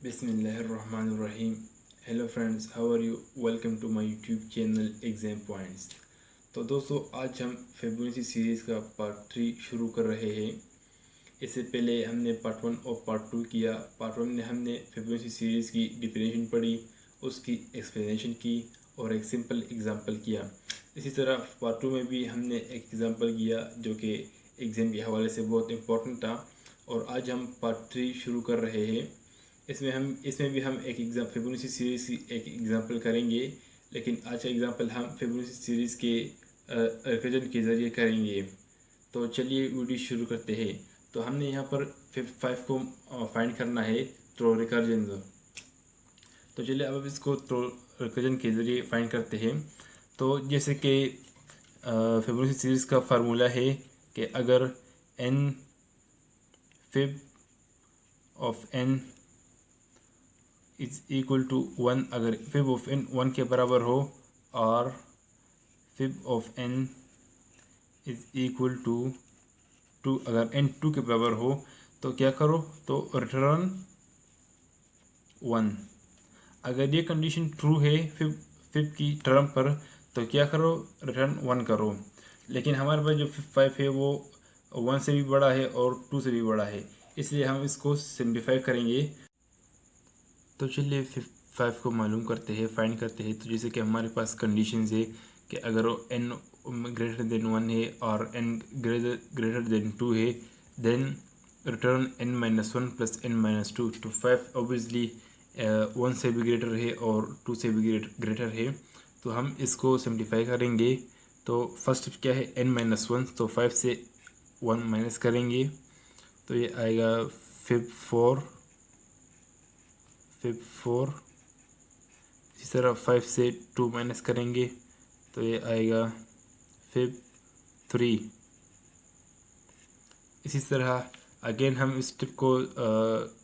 बिस्मिल्लाहिर्रहमानिर्रहीम। Hello friends, how are you? Welcome to my YouTube channel exam points. तो दोस्तों, आज हम फिबोनाची सीरीज़ का पार्ट 3 शुरू कर रहे हैं। इससे पहले हमने पार्ट 1 और पार्ट 2 किया। पार्ट 1 में हमने फिबोनाची सीरीज़ की डिफिनेशन पढ़ी, उसकी एक्सप्लेनेशन की और एक सिंपल एग्जांपल किया। इसी तरह पार्ट 2 में भी हमने एक एग्जांपल किया जो कि एग्ज़ाम के हवाले से बहुत इम्पोर्टेंट था। और आज हम पार्ट 3 शुरू कर रहे हैं। इसमें भी हम एक फिबोनाची सीरीज़ की एक एग्जांपल करेंगे, लेकिन आज का एग्जांपल हम फिबोनाची सीरीज़ के रिकर्जन के ज़रिए करेंगे। तो चलिए वीडियो शुरू करते हैं। तो हमने यहाँ पर 5 को फाइंड करना है थ्रू रिकर्जन। तो चलिए अब इसको थ्रू रिकर्जन के ज़रिए फाइंड करते हैं। तो जैसे कि फिबोनाची सीरीज़ का फार्मूला है कि अगर n fib of n is equal to 1, अगर फिब ऑफ n 1 के बराबर हो और fib of n is equal to 2, अगर n 2 के बराबर हो तो क्या करो, तो रिटर्न 1। अगर ये कंडीशन ट्रू है फिब की टर्म पर तो क्या करो, रिटर्न 1 करो। लेकिन हमारे पास जो 5 है वो 1 से भी बड़ा है और 2 से भी बड़ा है, इसलिए हम इसको सिंप्लीफाई करेंगे। तो चलिए 5 को मालूम करते हैं, फाइंड करते हैं। तो जैसे कि हमारे पास कंडीशन है कि अगर वो n ग्रेटर देन 1 है और n ग्रेटर देन 2 है, then return n minus 1 plus n minus 2। तो 5 ऑब्वियसली 1 से भी ग्रेटर है और 2 से भी ग्रेटर है, तो हम इसको सिंप्लीफाई करेंगे। तो फर्स्ट स्टेप क्या है, n माइनस 1, तो 5 से 1 माइनस करेंगे तो ये आएगा फिब 4। इसी तरह 5 से 2 माइनस करेंगे तो ये आएगा फिब 3। इसी तरह अगेन हम इस स्टेप को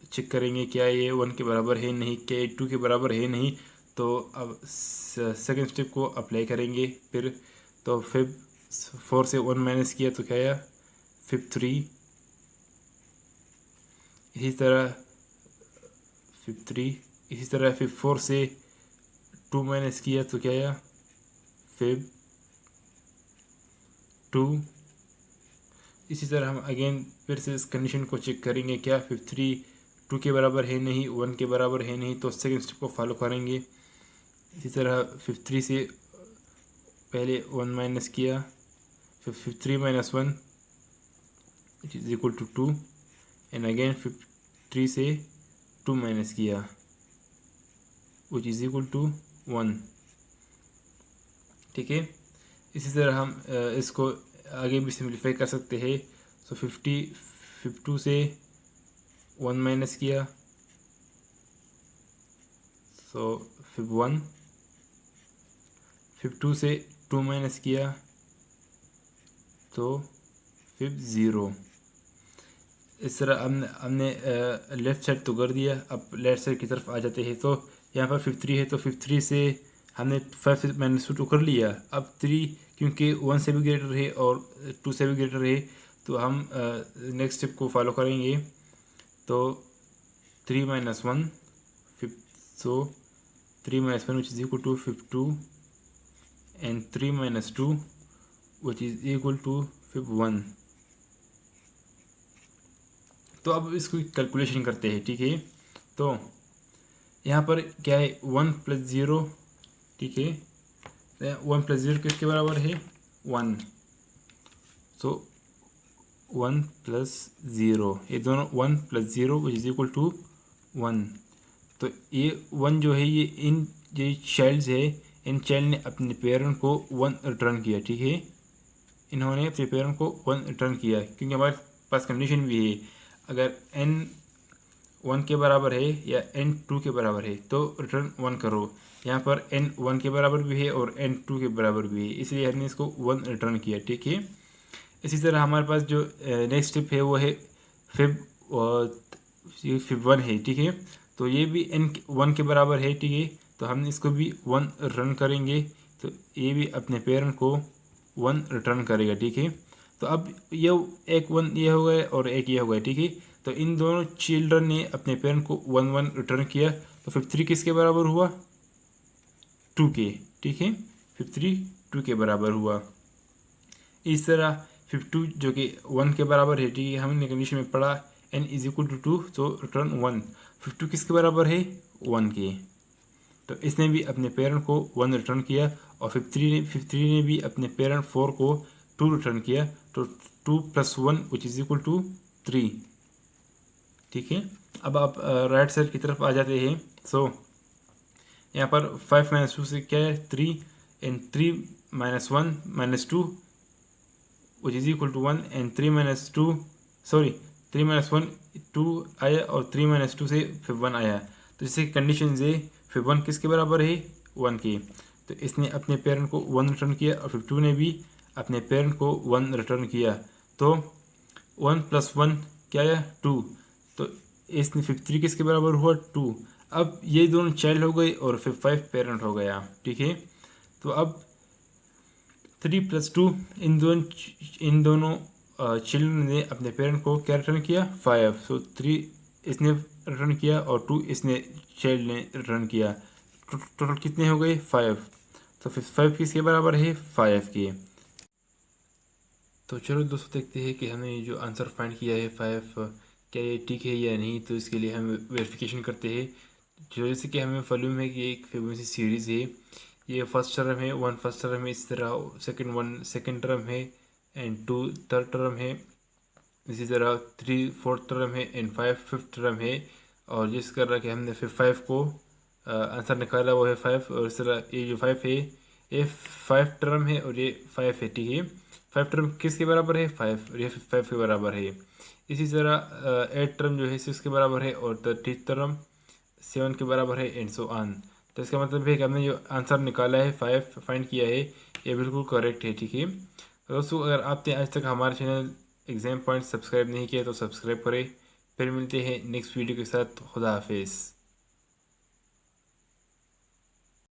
चेक करेंगे क्या ये 1 के बराबर है नहीं, क्या ये 2 के बराबर है नहीं। तो अब सेकंड स्टेप को अप्लाई करेंगे फिर। तो फिब 4 से 1 माइनस किया तो क्या आया, फिब 3। इसी तरह फिब 3, इसी तरह फिब 4 से 2 माइनस किया तो क्या आया, फिब 2। इसी तरह हम अगेन फिर से इस कंडीशन को चेक करेंगे, क्या फिब 3 2 के बराबर है नहीं, 1 के बराबर है नहीं, तो सेकंड स्टेप को फॉलो करेंगे। इसी तरह फिब 3 से पहले 1 माइनस किया, फिर fib 3 minus 1 it is equal to 2, and again fib 3 से 2 माइनस किया विच इज़ इक्वल टू 1। ठीक है, इसी तरह हम इसको आगे भी सिंप्लीफाई कर सकते हैं। सो 52 से 1 माइनस किया, सो फिब 1। 52 से 2 माइनस किया तो फिब 0। इस तरह हमने लेफ़्ट साइड तो कर दिया, अब लेफ्ट साइड की तरफ आ जाते हैं। तो यहाँ पर फिब 3 है, तो फिब 3 से हमने 5 से माइनस 2 कर लिया। अब 3 क्योंकि 1 से भी ग्रेटर है और 2 से भी ग्रेटर है, तो हम नेक्स्ट स्टेप को फॉलो करेंगे। तो 3 minus 1 fib, so 3 minus 1 which is equal to fib 2, and 3 minus 2 which is equal to fib 1। तो अब इसको कैलकुलेशन करते हैं। ठीक है, तो यहाँ पर क्या है, 1 प्लस 0। ठीक है, 1 प्लस 0 किसके बराबर है, 1। सो 1 प्लस 0, ये दोनों 1 plus 0 which is equal to 1। तो ये 1 जो है, ये चाइल्ड्स है, इन चाइल्ड ने अपने पेरेंट को 1 रिटर्न किया। ठीक है, इन्होंने अपने पेरेंट को 1 रिटर्न किया, क्योंकि हमारे पास कंडीशन भी है, अगर n 1 के बराबर है या n 2 के बराबर है तो रिटर्न 1 करो। यहाँ पर n 1 के बराबर भी है और n 2 के बराबर भी है, इसलिए हमने इसको 1 रिटर्न किया। ठीक है, इसी तरह हमारे पास जो नेक्स्ट स्टेप है वो है फिब, ये फिब 1 है। ठीक है, तो ये भी n 1 के बराबर है। ठीक है, तो हम इसको भी 1 रिटर्न करेंगे, तो ये भी अपने पेरेंट को 1 रिटर्न करेगा। ठीक है, तो अब ये एक 1 ये हो गया और एक ये हो गया। ठीक है, तो इन दोनों चिल्ड्रन ने अपने पेरेंट को 1 1 रिटर्न किया, तो 53 किसके बराबर हुआ? 2 के। ठीक है, 53 2 के बराबर हुआ। इस तरह 52 जो कि 1 के बराबर है, ठीक है, हमने कंडीशन में पढ़ा n इज इक्वल टू 2, तो रिटर्न 1। 52 किसके बराबर है? 1 के। तो इसने भी अपने पेरेंट को 1 रिटर्न किया, और 53 ने भी अपने पेरेंट 4 को 2 रिटर्न किया, तो 2 + 1 विच इज इक्वल टू 3। ठीक है, अब आप राइट साइड की तरफ आ जाते हैं। सो यहाँ पर 5 - 2 से क्या है? 3, and 3 - 1 - 2 which is equal to 1, and 3 - 2 sorry 3 - 1 2 आया, और 3 - 2 से फिर 1 आया। तो जैसे कंडीशन है, फिर 1 किसके बराबर है? 1 के। तो इसने अपने पेरेंट को 1 रिटर्न किया, और फिर 2 ने भी अपने पेरेंट को 1 रिटर्न किया। तो 1 + 1 क्या आया? 2। तो इसने 53 किसके बराबर हुआ? 2। अब ये दोनों चाइल्ड हो गए, और फिर 5 पेरेंट हो गया। ठीक है, तो अब 3 + 2 इन दोनों चिल्ड्रन ने अपने पेरेंट को क्या रिटर्न किया? 5। सो 3 इसने रिटर्न किया, और 2 इसने चाइल्ड ने रिटर्न किया। टोटल कितने हो गए? 5। तो फिर 5 किसके बराबर है? 5 के। तो चलो दोस्तों, देखते हैं कि हमने जो आंसर फाइंड किया है 5, क्या ये ठीक है या नहीं। तो इसके लिए हम वेरिफिकेशन करते हैं। जो जैसे कि हमें मालूम है कि एक फिबोनाची सीरीज़ है, ये फर्स्ट टर्म है, 1 फर्स्ट टर्म है, इसी तरह सेकंड टर्म है, एंड 2 थर्ड टर्म है, इसी तरह 3 फोर्थ टर्म है, एंड 5 फिफ्थ टर्म है। और जिस कर रहा कि हमने फिर 5 को आंसर निकाला, वो है 5। और इस तरह ये जो 5 है, ये 5 टर्म है, और ये 5 है। ठीक है, 5 टर्म किसके बराबर है? 5, और ये 5 के बराबर है। इसी तरह 8 टर्म जो है 6 के बराबर है, और 30 टर्म 7 के बराबर है, एंड सो ऑन। तो इसका मतलब है कि हमने जो आंसर निकाला है 5 फाइंड किया है, ये बिल्कुल करेक्ट है। ठीक है दोस्तों, अगर आपने आज तक हमारे चैनल एग्जाम पॉइंट सब्सक्राइब नहीं किया तो सब्सक्राइब करें। फिर मिलते हैं नेक्स्ट वीडियो के साथ। खुदा हाफिज़।